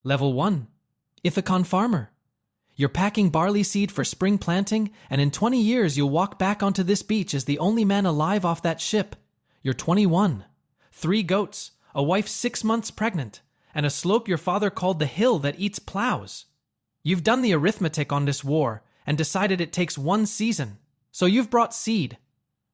Level 1. Ithacan Farmer. You're packing barley seed for spring planting, and in 20 years you'll walk back onto this beach as the only man alive off that ship. You're 21. 3 goats, a wife 6 months pregnant, and a slope your father called the hill that eats plows. You've done the arithmetic on this war and decided it takes 1 season, so you've brought seed.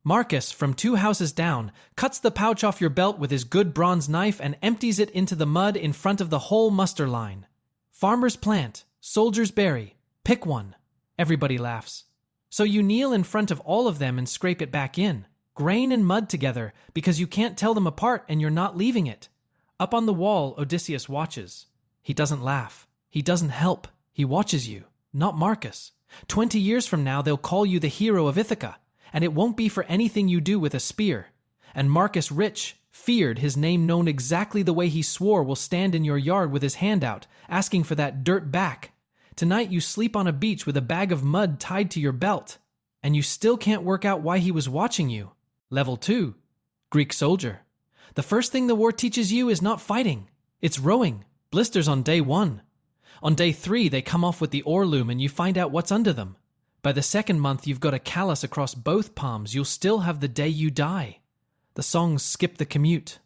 Marcus, from 2 houses down, cuts the pouch off your belt with his good bronze knife and empties it into the mud in front of the whole muster line. Farmers plant, soldiers bury, pick one. Everybody laughs. So you kneel in front of all of them and scrape it back in, grain and mud together, because you can't tell them apart and you're not leaving it. Up on the wall, Odysseus watches. He doesn't laugh. He doesn't help. He watches you, not Marcus. 20 years from now, they'll call you the hero of Ithaca, and it won't be for anything you do with a spear. And Marcus Rich, feared, his name known exactly the way he swore, will stand in your yard with his hand out, asking for that dirt back. Tonight you sleep on a beach with a bag of mud tied to your belt, and you still can't work out why he was watching you. Level 2. Greek Soldier. The first thing the war teaches you is not fighting. It's rowing. Blisters on day 1. On day 3, they come off with the oar loom and you find out what's under them. By the 2nd month, you've got a callus across both palms. You'll still have the day you die. The songs skip the commute.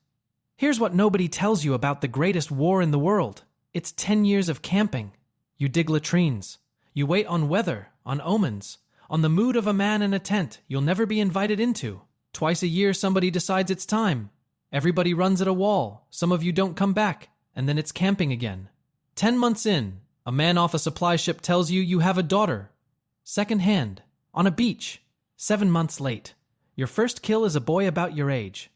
Here's what nobody tells you about the greatest war in the world. It's 10 years of camping. You dig latrines. You wait on weather, on omens, on the mood of a man in a tent you'll never be invited into. Twice a year, somebody decides it's time. Everybody runs at a wall. Some of you don't come back, and then it's camping again. 10 months in, a man off a supply ship tells you you have a daughter. Second hand, on a beach. 7 months late. Your first kill is a boy about your age.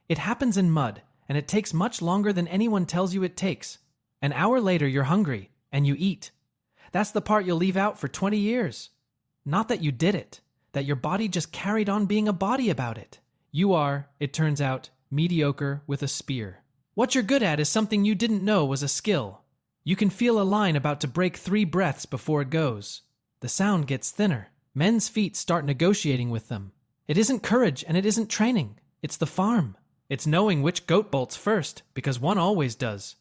It happens in mud, and it takes much longer than anyone tells you it takes. An hour later, you're hungry, and you eat. That's the part you'll leave out for 20 years. Not that you did it, that your body just carried on being a body about it. You are, it turns out, mediocre with a spear. What you're good at is something you didn't know was a skill. You can feel a line about to break 3 breaths before it goes. The sound gets thinner. Men's feet start negotiating with them. It isn't courage and it isn't training. It's the farm. It's knowing which goat bolts first, because one always does.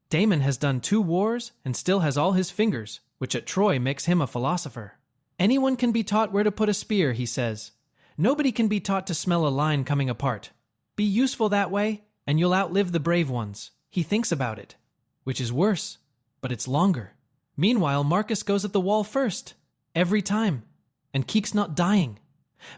Damon has done 2 wars and still has all his fingers, which at Troy makes him a philosopher. Anyone can be taught where to put a spear, he says. Nobody can be taught to smell a line coming apart. Be useful that way, and you'll outlive the brave ones. He thinks about it. Which is worse, but it's longer. Meanwhile, Marcus goes at the wall first. Every time. And Keek's not dying.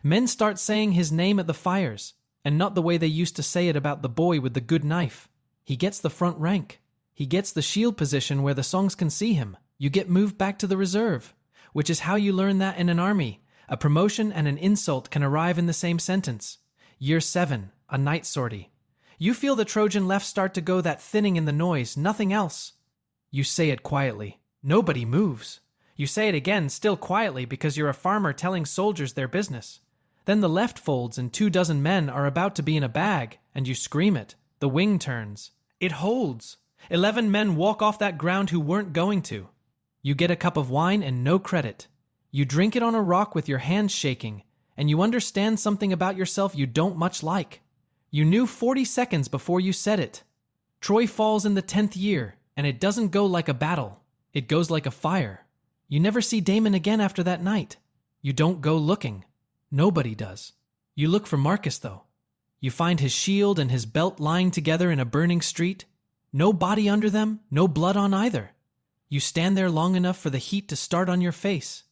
Men start saying his name at the fires, and not the way they used to say it about the boy with the good knife. He gets the front rank. He gets the shield position where the songs can see him. You get moved back to the reserve, which is how you learn that in an army. A promotion and an insult can arrive in the same sentence. Year 7, a night sortie. You feel the Trojan left start to go, that thinning in the noise, nothing else. You say it quietly. Nobody moves. You say it again, still quietly, because you're a farmer telling soldiers their business. Then the left folds and 24 men are about to be in a bag, and you scream it. The wing turns. It holds. 11 men walk off that ground who weren't going to. You get a cup of wine and no credit. You drink it on a rock with your hands shaking, and you understand something about yourself you don't much like. You knew 40 seconds before you said it. Troy falls in the 10th year, and it doesn't go like a battle. It goes like a fire. You never see Damon again after that night. You don't go looking. Nobody does. You look for Marcus, though. You find his shield and his belt lying together in a burning street. No body under them, no blood on either. You stand there long enough for the heat to start on your face.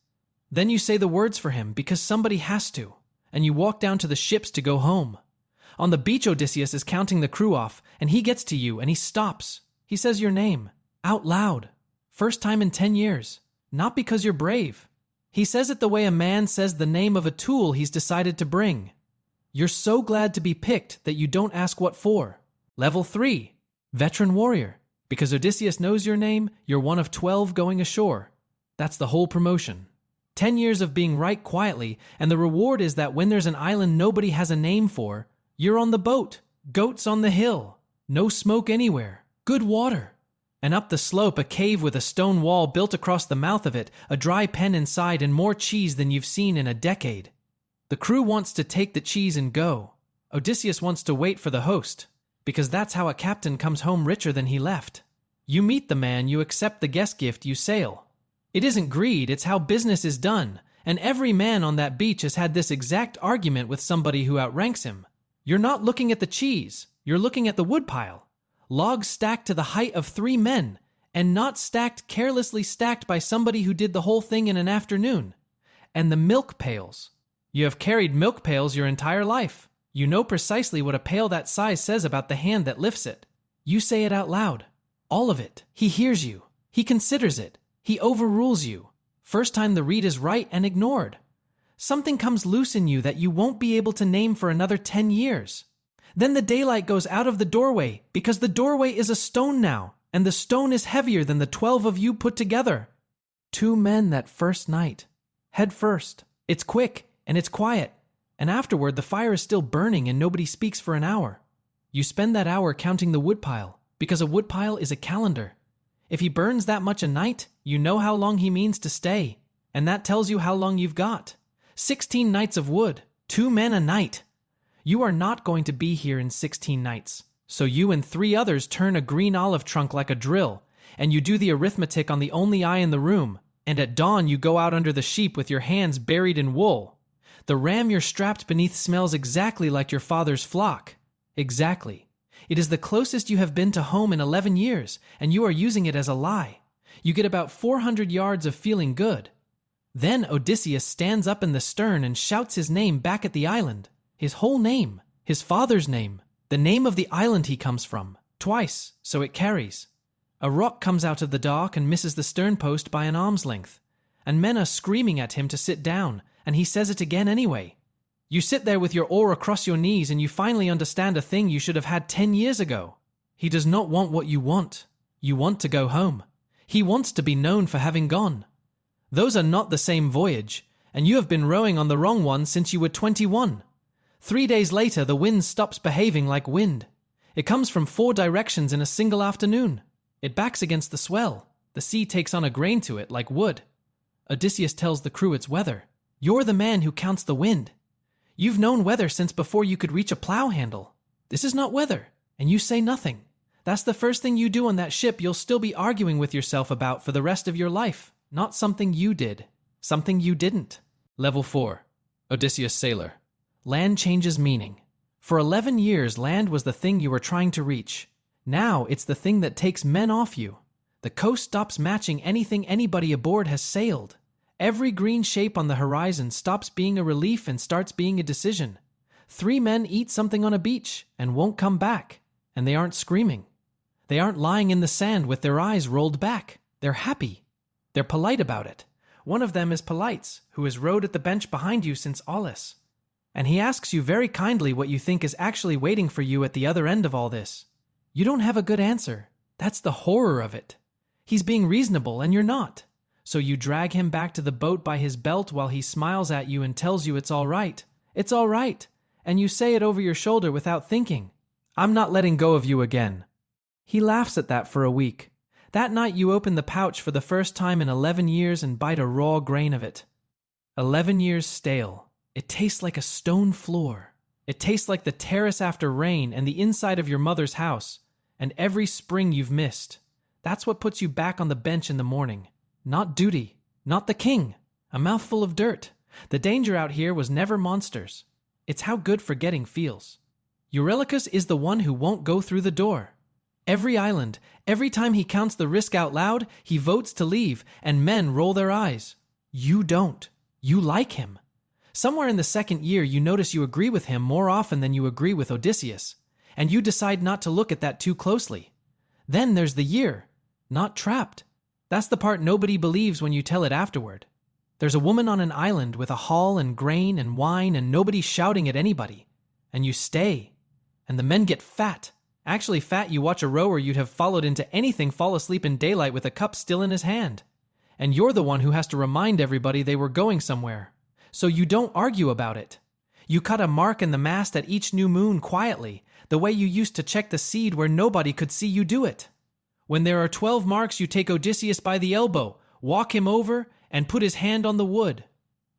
Then you say the words for him, because somebody has to, and you walk down to the ships to go home. On the beach, Odysseus is counting the crew off, and he gets to you, and he stops. He says your name, out loud. First time in 10 years. Not because you're brave. He says it the way a man says the name of a tool he's decided to bring. You're so glad to be picked that you don't ask what for. Level 3, veteran warrior. Because Odysseus knows your name, you're one of 12 going ashore. That's the whole promotion. 10 years of being right quietly, and the reward is that when there's an island nobody has a name for, you're on the boat. Goats on the hill. No smoke anywhere. Good water. And up the slope, a cave with a stone wall built across the mouth of it, a dry pen inside, and more cheese than you've seen in a decade. The crew wants to take the cheese and go. Odysseus wants to wait for the host, because that's how a captain comes home richer than he left. You meet the man, you accept the guest gift, you sail. It isn't greed, it's how business is done, and every man on that beach has had this exact argument with somebody who outranks him. You're not looking at the cheese, you're looking at the woodpile. Logs stacked to the height of 3 men, and not stacked, carelessly stacked by somebody who did the whole thing in an afternoon. And the milk pails. You have carried milk pails your entire life. You know precisely what a pail that size says about the hand that lifts it. You say it out loud. All of it. He hears you. He considers it. He overrules you. First time the read is right and ignored. Something comes loose in you that you won't be able to name for another 10 years. Then the daylight goes out of the doorway because the doorway is a stone now, and the stone is heavier than the 12 of you put together. 2 men that first night. Head first. It's quick and it's quiet. And afterward the fire is still burning and nobody speaks for an hour. You spend that hour counting the woodpile, because a woodpile is a calendar. If he burns that much a night, you know how long he means to stay, and that tells you how long you've got. 16 nights of wood, 2 men a night. You are not going to be here in 16 nights, so you and 3 others turn a green olive trunk like a drill, and you do the arithmetic on the only eye in the room, and at dawn you go out under the sheep with your hands buried in wool. The ram you're strapped beneath smells exactly like your father's flock. Exactly. It is the closest you have been to home in 11 years, and you are using it as a lie. You get about 400 yards of feeling good. Then Odysseus stands up in the stern and shouts his name back at the island. His whole name, his father's name, the name of the island he comes from, twice, so it carries. A rock comes out of the dock and misses the stern post by an arm's length, and men are screaming at him to sit down, and he says it again anyway. You sit there with your oar across your knees and you finally understand a thing you should have had 10 years ago. He does not want what you want. You want to go home. He wants to be known for having gone. Those are not the same voyage, and you have been rowing on the wrong one since you were 21. 3 days later, the wind stops behaving like wind. It comes from 4 directions in a single afternoon. It backs against the swell. The sea takes on a grain to it like wood. Odysseus tells the crew it's weather. You're the man who counts the wind. You've known weather since before you could reach a plow handle. This is not weather, and you say nothing. That's the first thing you do on that ship you'll still be arguing with yourself about for the rest of your life. Not something you did, something you didn't. Level 4. Odysseus Sailor. Land changes meaning. For 11 years, land was the thing you were trying to reach. Now it's the thing that takes men off you. The coast stops matching anything anybody aboard has sailed. Every green shape on the horizon stops being a relief and starts being a decision. 3 men eat something on a beach and won't come back, and they aren't screaming. They aren't lying in the sand with their eyes rolled back. They're happy. They're polite about it. One of them is Polites, who has rowed at the bench behind you since Odyssey. And he asks you very kindly what you think is actually waiting for you at the other end of all this. You don't have a good answer. That's the horror of it. He's being reasonable and you're not. So you drag him back to the boat by his belt while he smiles at you and tells you it's all right. It's all right. And you say it over your shoulder without thinking. I'm not letting go of you again. He laughs at that for a week. That night you open the pouch for the first time in 11 years and bite a raw grain of it. 11 years stale. It tastes like a stone floor. It tastes like the terrace after rain and the inside of your mother's house, and every spring you've missed. That's what puts you back on the bench in the morning. Not duty, not the king, a mouthful of dirt. The danger out here was never monsters. It's how good forgetting feels. Eurylochus is the one who won't go through the door. Every island, every time he counts the risk out loud, he votes to leave, and men roll their eyes. You don't. You like him. Somewhere in the second year you notice you agree with him more often than you agree with Odysseus, and you decide not to look at that too closely. Then there's the year, not trapped. That's the part nobody believes when you tell it afterward. There's a woman on an island with a haul and grain and wine and nobody shouting at anybody. And you stay. And the men get fat. Actually fat you watch a rower you'd have followed into anything fall asleep in daylight with a cup still in his hand. And you're the one who has to remind everybody they were going somewhere. So you don't argue about it. You cut a mark in the mast at each new moon quietly, the way you used to check the seed where nobody could see you do it. When there are 12 marks, you take Odysseus by the elbow, walk him over, and put his hand on the wood.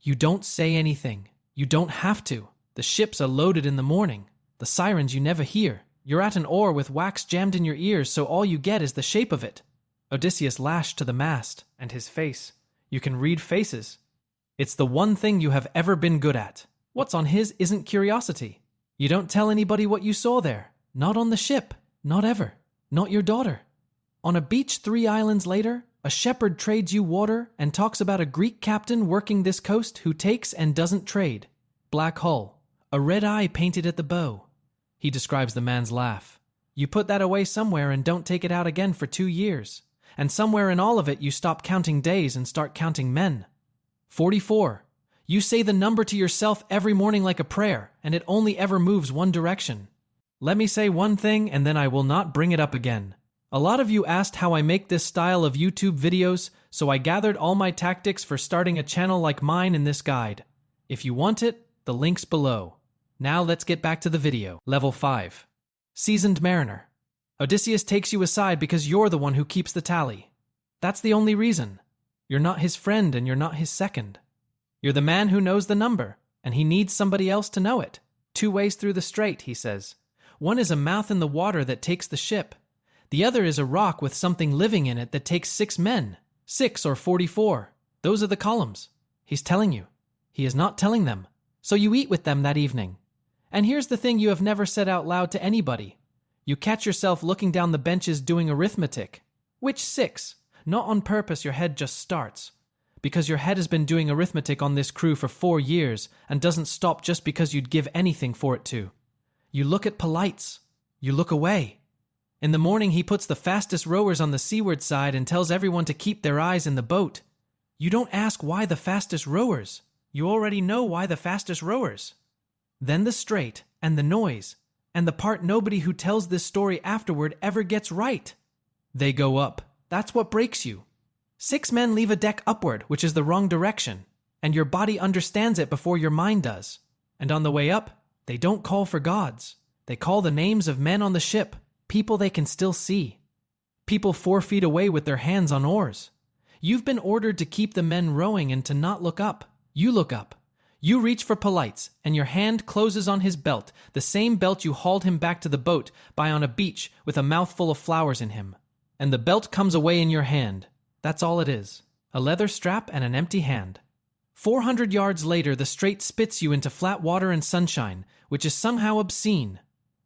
You don't say anything. You don't have to. The ships are loaded in the morning. The sirens you never hear. You're at an oar with wax jammed in your ears, so all you get is the shape of it. Odysseus lashed to the mast, and his face. You can read faces. It's the one thing you have ever been good at. What's on his isn't curiosity. You don't tell anybody what you saw there. Not on the ship. Not ever. Not your daughter. On a beach 3 islands later, a shepherd trades you water and talks about a Greek captain working this coast who takes and doesn't trade. Black hull. A red eye painted at the bow. He describes the man's laugh. You put that away somewhere and don't take it out again for 2 years. And somewhere in all of it you stop counting days and start counting men. 44. You say the number to yourself every morning like a prayer, and it only ever moves one direction. Let me say one thing and then I will not bring it up again. A lot of you asked how I make this style of YouTube videos, so I gathered all my tactics for starting a channel like mine in this guide. If you want it, the link's below. Now let's get back to the video. Level 5. Seasoned Mariner. Odysseus takes you aside because you're the one who keeps the tally. That's the only reason. You're not his friend and you're not his second. You're the man who knows the number, and he needs somebody else to know it. 2 ways through the strait, he says. One is a mouth in the water that takes the ship. The other is a rock with something living in it that takes 6 men. 6 or 44. Those are the columns. He's telling you. He is not telling them. So you eat with them that evening. And here's the thing you have never said out loud to anybody. You catch yourself looking down the benches doing arithmetic. Which 6? Not on purpose, your head just starts. Because your head has been doing arithmetic on this crew for 4 years and doesn't stop just because you'd give anything for it to. You look at polites. You look away. In the morning he puts the fastest rowers on the seaward side and tells everyone to keep their eyes in the boat. You don't ask why the fastest rowers. You already know why the fastest rowers. Then the strait, and the noise, and the part nobody who tells this story afterward ever gets right. They go up. That's what breaks you. 6 men leave a deck upward, which is the wrong direction, and your body understands it before your mind does. And on the way up, they don't call for gods. They call the names of men on the ship, people they can still see. People 4 feet away with their hands on oars. You've been ordered to keep the men rowing and to not look up. You look up. You reach for polites, and your hand closes on his belt, the same belt you hauled him back to the boat by on a beach with a mouthful of flowers in him. And the belt comes away in your hand. That's all it is. A leather strap and an empty hand. 400 yards later, the strait spits you into flat water and sunshine, which is somehow obscene.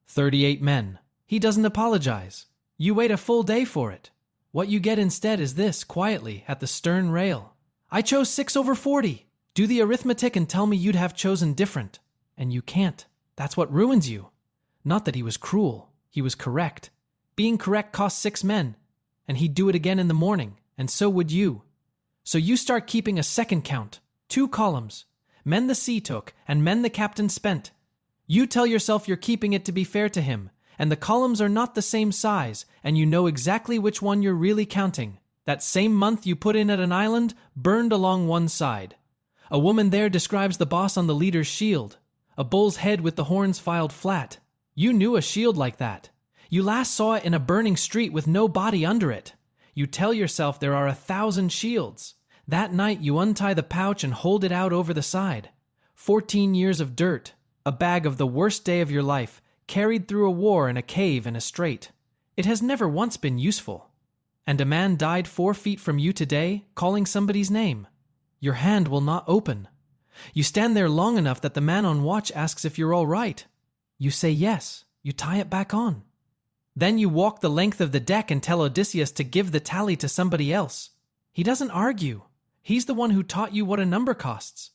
38 men. He doesn't apologize. You wait a full day for it. What you get instead is this, quietly, at the stern rail. I chose 6 over 40. Do the arithmetic and tell me you'd have chosen different. And you can't. That's what ruins you. Not that he was cruel. He was correct. Being correct costs 6 men. And he'd do it again in the morning. And so would you. So you start keeping a second count. 2 columns. Men the sea took and men the captain spent. You tell yourself you're keeping it to be fair to him. And the columns are not the same size. And you know exactly which one you're really counting. That same month you put in at an island burned along one side. A woman there describes the boss on the leader's shield. A bull's head with the horns filed flat. You knew a shield like that. You last saw it in a burning street with no body under it. You tell yourself there are 1,000 shields. That night you untie the pouch and hold it out over the side. 14 years of dirt. A bag of the worst day of your life, carried through a war in a cave in a strait. It has never once been useful. And a man died 4 feet from you today, calling somebody's name. Your hand will not open. You stand there long enough that the man on watch asks if you're all right. You say yes. You tie it back on. Then you walk the length of the deck and tell Odysseus to give the tally to somebody else. He doesn't argue. He's the one who taught you what a number costs.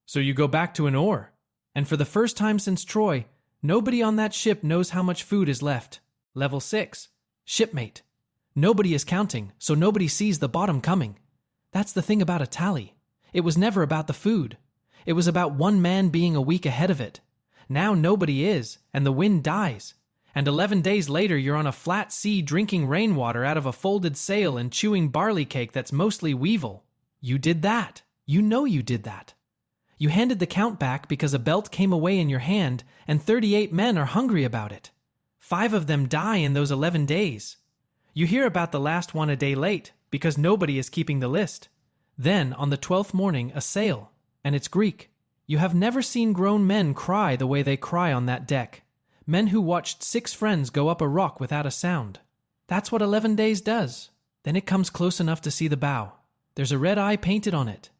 So you go back to an oar. And for the first time since Troy, nobody on that ship knows how much food is left. Level 6. Shipmate. Nobody is counting, so nobody sees the bottom coming. That's the thing about a tally. It was never about the food. It was about one man being a week ahead of it. Now nobody is, and the wind dies. And 11 days later you're on a flat sea drinking rainwater out of a folded sail and chewing barley cake that's mostly weevil. You did that. You know you did that. You handed the count back because a belt came away in your hand, and 38 men are hungry about it. 5 of them die in those 11 days. You hear about the last one a day late, because nobody is keeping the list. Then, on the 12th morning, a sail, and it's Greek. You have never seen grown men cry the way they cry on that deck. Men who watched 6 friends go up a rock without a sound. That's what 11 days does. Then it comes close enough to see the bow. There's a red eye painted on it.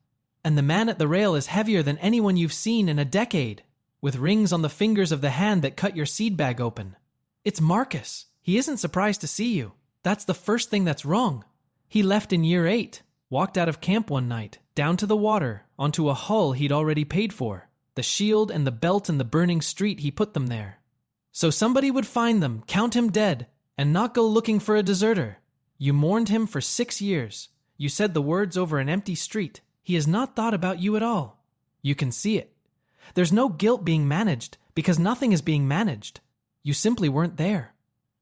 And the man at the rail is heavier than anyone you've seen in a decade, with rings on the fingers of the hand that cut your seed bag open. It's Marcus. He isn't surprised to see you. That's the first thing that's wrong. He left in year 8, walked out of camp one night, down to the water, onto a hull he'd already paid for. The shield and the belt and the burning street, he put them there. So somebody would find them, count him dead, and not go looking for a deserter. You mourned him for 6 years. You said the words over an empty street. He has not thought about you at all. You can see it. There's no guilt being managed, because nothing is being managed. You simply weren't there.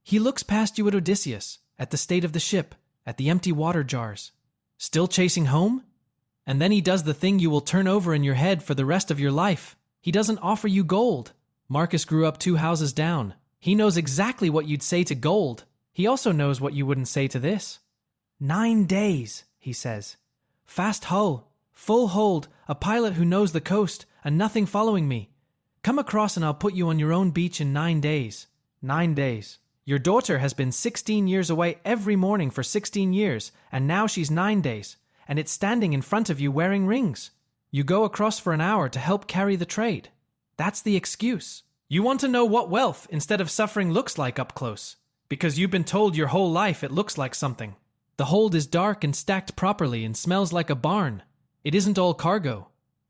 He looks past you at Odysseus, at the state of the ship, at the empty water jars. Still chasing home? And then he does the thing you will turn over in your head for the rest of your life. He doesn't offer you gold. Marcus grew up 2 houses down. He knows exactly what you'd say to gold. He also knows what you wouldn't say to this. 9 days, he says. Fast hull, full hold, a pilot who knows the coast, and nothing following me. Come across and I'll put you on your own beach in 9 days. 9 days. Your daughter has been 16 years away every morning for 16 years, and now she's 9 days, and it's standing in front of you wearing rings. You go across for an hour to help carry the trade. That's the excuse. You want to know what wealth instead of suffering looks like up close, because you've been told your whole life it looks like something. The hold is dark and stacked properly and smells like a barn. It isn't all cargo.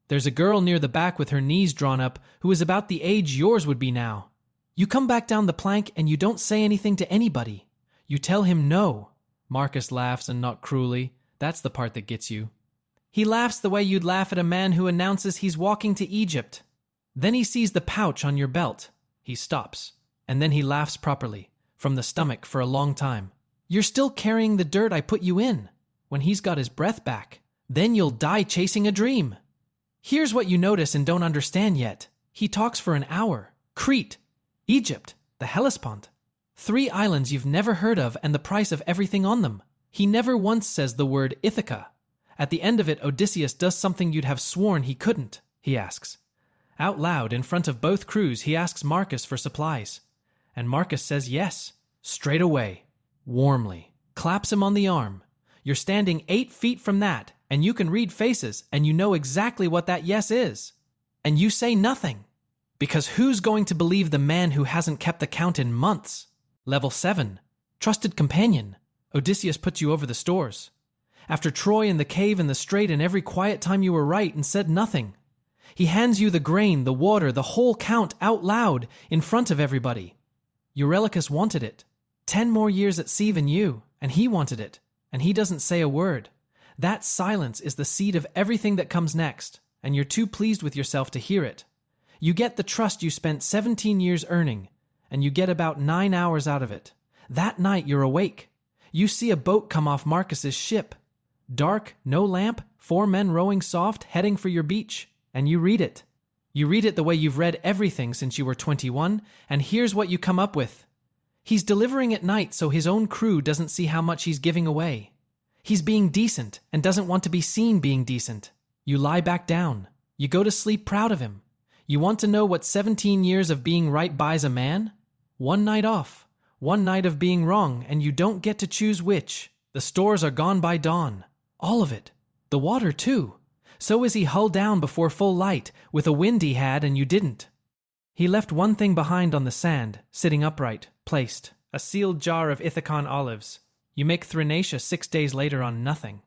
There's a girl near the back with her knees drawn up who is about the age yours would be now. You come back down the plank and you don't say anything to anybody. You tell him no. Marcus laughs, and not cruelly. That's the part that gets you. He laughs the way you'd laugh at a man who announces he's walking to Egypt. Then he sees the pouch on your belt. He stops. And then he laughs properly, from the stomach for a long time. You're still carrying the dirt I put you in. When he's got his breath back, then you'll die chasing a dream. Here's what you notice and don't understand yet. He talks for an hour. Crete, Egypt, the Hellespont. 3 islands you've never heard of and the price of everything on them. He never once says the word Ithaca. At the end of it, Odysseus does something you'd have sworn he couldn't, he asks. Out loud, in front of both crews, he asks Marcus for supplies. And Marcus says yes, straight away, warmly, claps him on the arm. You're standing 8 feet from that, and you can read faces, and you know exactly what that yes is. And you say nothing. Because who's going to believe the man who hasn't kept the count in months? Level 7. Trusted companion. Odysseus puts you over the stores. After Troy and the cave and the strait and every quiet time you were right and said nothing. He hands you the grain, the water, the whole count out loud in front of everybody. Eurylochus wanted it. 10 more years at sea than you, and he wanted it. And he doesn't say a word. That silence is the seed of everything that comes next, and you're too pleased with yourself to hear it. You get the trust you spent 17 years earning, and you get about 9 hours out of it. That night you're awake. You see a boat come off Marcus's ship. Dark, no lamp, 4 men rowing soft, heading for your beach. And you read it. You read it the way you've read everything since you were 21, and here's what you come up with. He's delivering at night so his own crew doesn't see how much he's giving away. He's being decent and doesn't want to be seen being decent. You lie back down. You go to sleep proud of him. You want to know what 17 years of being right buys a man? 1 night off. 1 night of being wrong, and you don't get to choose which. The stores are gone by dawn. All of it. The water, too. So is he hull down before full light, with a wind he had and you didn't. He left one thing behind on the sand, sitting upright, placed. A sealed jar of ithacan olives. You make Thrinacia 6 days later on nothing.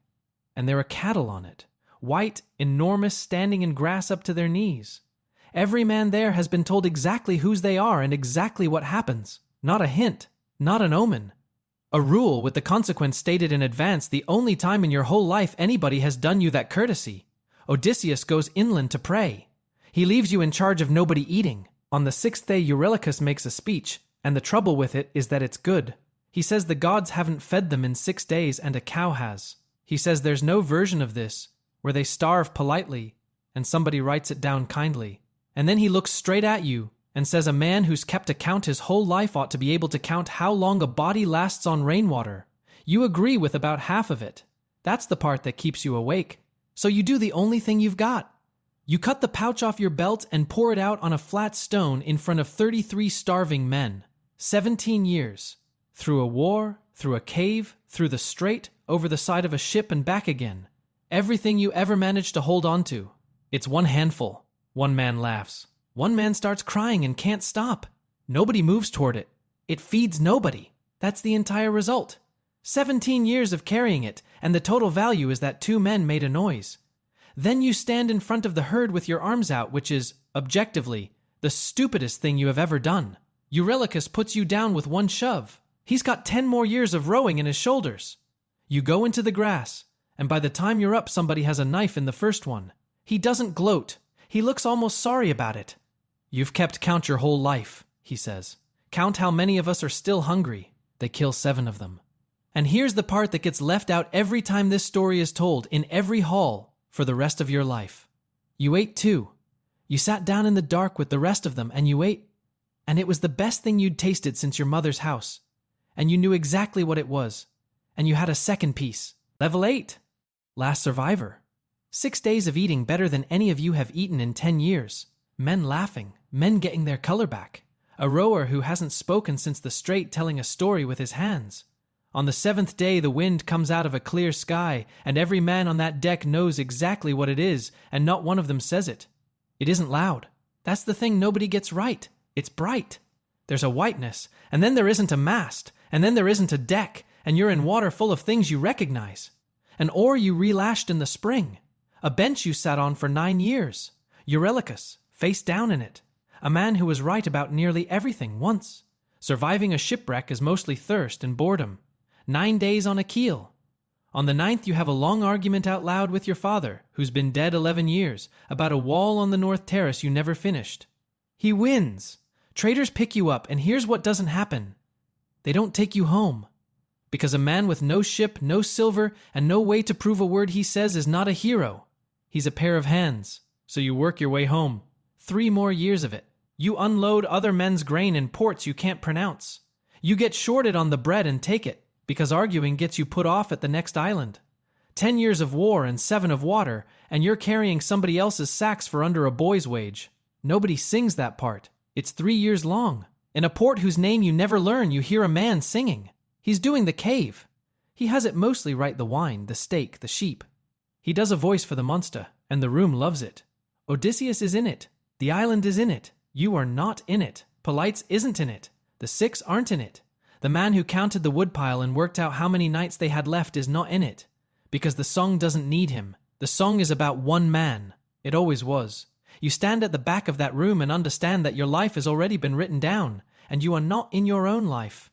And there are cattle on it. White, enormous, standing in grass up to their knees. Every man there has been told exactly whose they are and exactly what happens. Not a hint. Not an omen. A rule with the consequence stated in advance the only time in your whole life anybody has done you that courtesy. Odysseus goes inland to pray. He leaves you in charge of nobody eating. On the 6th day, Eurylochus makes a speech, and the trouble with it is that it's good. He says the gods haven't fed them in 6 days and a cow has. He says there's no version of this, where they starve politely, and somebody writes it down kindly. And then he looks straight at you and says a man who's kept a count his whole life ought to be able to count how long a body lasts on rainwater. You agree with about half of it. That's the part that keeps you awake. So you do the only thing you've got. You cut the pouch off your belt and pour it out on a flat stone in front of 33 starving men. 17 years. Through a war, through a cave, through the strait, over the side of a ship and back again. Everything you ever managed to hold on to. It's one handful. One man laughs. One man starts crying and can't stop. Nobody moves toward it. It feeds nobody. That's the entire result. 17 years of carrying it, and the total value is that 2 men made a noise. Then you stand in front of the herd with your arms out, which is, objectively, the stupidest thing you have ever done. Eurylochus puts you down with one shove. He's got 10 more years of rowing in his shoulders. You go into the grass, and by the time you're up, somebody has a knife in the first one. He doesn't gloat. He looks almost sorry about it. You've kept count your whole life, he says. Count how many of us are still hungry. They kill 7 of them. And here's the part that gets left out every time this story is told in every hall for the rest of your life. You ate too. You sat down in the dark with the rest of them and you ate. And it was the best thing you'd tasted since your mother's house. And you knew exactly what it was. And you had a second piece. Level 8. Last survivor. 6 days of eating better than any of you have eaten in 10 years. Men laughing. Men getting their color back. A rower who hasn't spoken since the strait telling a story with his hands. On the 7th day, the wind comes out of a clear sky, and every man on that deck knows exactly what it is, and not one of them says it. It isn't loud. That's the thing nobody gets right. It's bright. There's a whiteness, and then there isn't a mast, and then there isn't a deck, and you're in water full of things you recognize. An oar you relashed in the spring. A bench you sat on for 9 years. Eurylochus, face down in it. A man who was right about nearly everything once. Surviving a shipwreck is mostly thirst and boredom. 9 days on a keel. On the 9th, you have a long argument out loud with your father, who's been dead 11 years, about a wall on the North Terrace you never finished. He wins. Traders pick you up, and here's what doesn't happen. They don't take you home. Because a man with no ship, no silver, and no way to prove a word he says is not a hero. He's a pair of hands. So you work your way home. 3 more years of it. You unload other men's grain in ports you can't pronounce. You get shorted on the bread and take it, because arguing gets you put off at the next island. 10 years of war and 7 of water, and you're carrying somebody else's sacks for under a boy's wage. Nobody sings that part. It's 3 years long. In a port whose name you never learn, you hear a man singing. He's doing the cave. He has it mostly right, the wine, the steak, the sheep. He does a voice for the monster, and the room loves it. Odysseus is in it. The island is in it. You are not in it. Polites isn't in it. The 6 aren't in it. The man who counted the woodpile and worked out how many nights they had left is not in it. Because the song doesn't need him. The song is about one man. It always was. You stand at the back of that room and understand that your life has already been written down, and you are not in your own life.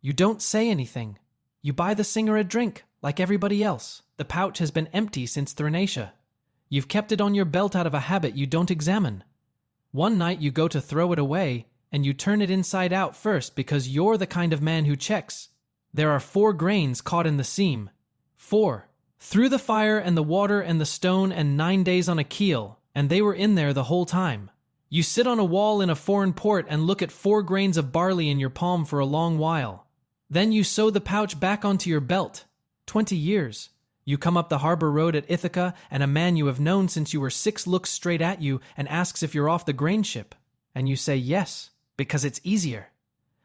You don't say anything. You buy the singer a drink, like everybody else. The pouch has been empty since Thrinacia. You've kept it on your belt out of a habit you don't examine. One night you go to throw it away, and you turn it inside out first because you're the kind of man who checks. There are 4 grains caught in the seam. 4. Through the fire and the water and the stone and 9 days on a keel, and they were in there the whole time. You sit on a wall in a foreign port and look at 4 grains of barley in your palm for a long while. Then you sew the pouch back onto your belt. 20 years. You come up the harbor road at Ithaca, and a man you have known since you were 6 looks straight at you and asks if you're off the grain ship. And you say yes, because it's easier.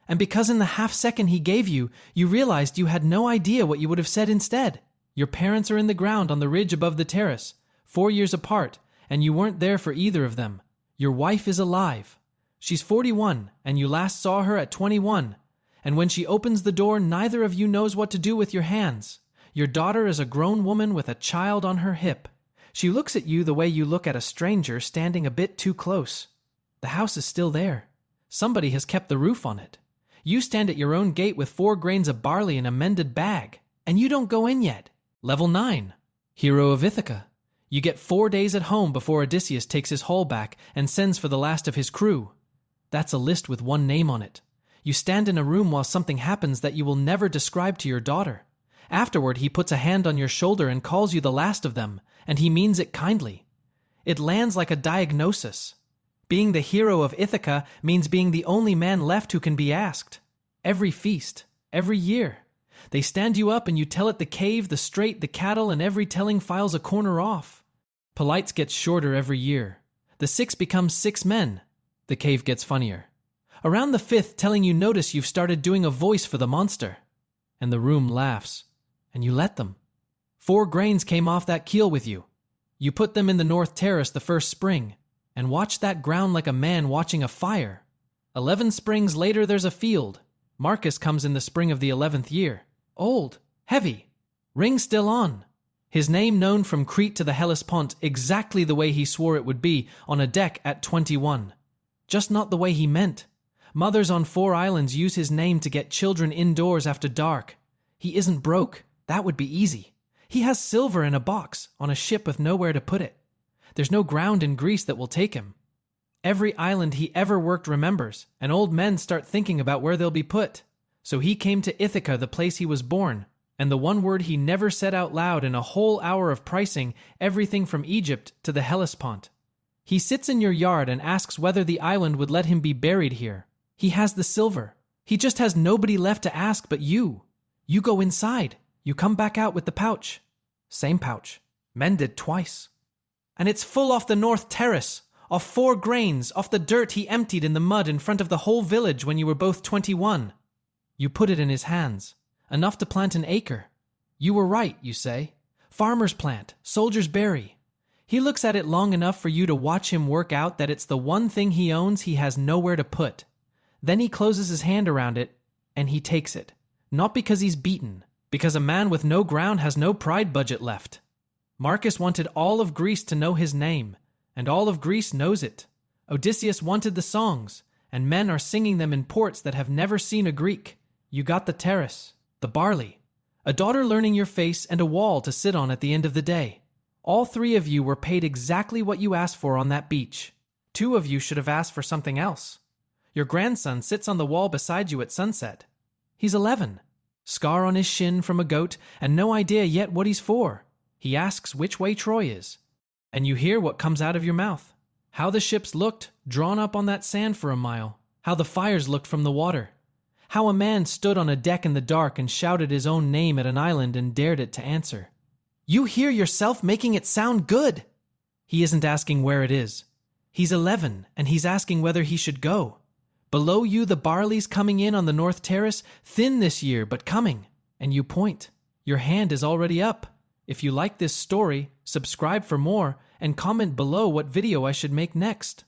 And because in the half second he gave you, you realized you had no idea what you would have said instead. Your parents are in the ground on the ridge above the terrace, 4 years apart, and you weren't there for either of them. Your wife is alive. She's 41, and you last saw her at 21. And when she opens the door, neither of you knows what to do with your hands. Your daughter is a grown woman with a child on her hip. She looks at you the way you look at a stranger standing a bit too close. The house is still there. Somebody has kept the roof on it. You stand at your own gate with 4 grains of barley in a mended bag, and you don't go in yet. Level 9. Hero of Ithaca. You get 4 days at home before Odysseus takes his haul back and sends for the last of his crew. That's a list with one name on it. You stand in a room while something happens that you will never describe to your daughter. Afterward, he puts a hand on your shoulder and calls you the last of them, and he means it kindly. It lands like a diagnosis. Being the hero of Ithaca means being the only man left who can be asked. Every feast, every year. They stand you up and you tell it the cave, the strait, the cattle, and every telling files a corner off. Polites gets shorter every year. The 6 becomes 6 men. The cave gets funnier. Around the 5th, telling you notice you've started doing a voice for the monster. And the room laughs. And you let them. 4 grains came off that keel with you. You put them in the North Terrace the first spring, and watched that ground like a man watching a fire. 11 springs later there's a field. Marcus comes in the spring of the 11th year. Old, heavy, ring still on. His name known from Crete to the Hellespont exactly the way he swore it would be on a deck at 21. Just not the way he meant. Mothers on 4 islands use his name to get children indoors after dark. He isn't broke. That would be easy. He has silver in a box on a ship with nowhere to put it. There's no ground in Greece that will take him. Every island he ever worked remembers, and old men start thinking about where they'll be put. So he came to Ithaca, the place he was born, and the one word he never said out loud in a whole hour of pricing everything from Egypt to the Hellespont. He sits in your yard and asks whether the island would let him be buried here. He has the silver. He just has nobody left to ask but you. You go inside. You come back out with the pouch. Same pouch. Mended twice. And it's full off the North Terrace, off 4 grains, off the dirt he emptied in the mud in front of the whole village when you were both 21. You put it in his hands. Enough to plant an acre. You were right, you say. Farmers plant, soldiers bury. He looks at it long enough for you to watch him work out that it's the one thing he owns he has nowhere to put. Then he closes his hand around it, and he takes it. Not because he's beaten, because a man with no ground has no pride budget left. Marcus wanted all of Greece to know his name, and all of Greece knows it. Odysseus wanted the songs, and men are singing them in ports that have never seen a Greek. You got the terrace, the barley, a daughter learning your face, and a wall to sit on at the end of the day. All 3 of you were paid exactly what you asked for on that beach. 2 of you should have asked for something else. Your grandson sits on the wall beside you at sunset. He's 11. Scar on his shin from a goat, and no idea yet what he's for. He asks which way Troy is. And you hear what comes out of your mouth. How the ships looked, drawn up on that sand for a mile. How the fires looked from the water. How a man stood on a deck in the dark and shouted his own name at an island and dared it to answer. You hear yourself making it sound good. He isn't asking where it is. He's 11, and he's asking whether he should go. Below you, the barley's coming in on the North Terrace, thin this year, but coming. And you point. Your hand is already up. If you like this story, subscribe for more, and comment below what video I should make next.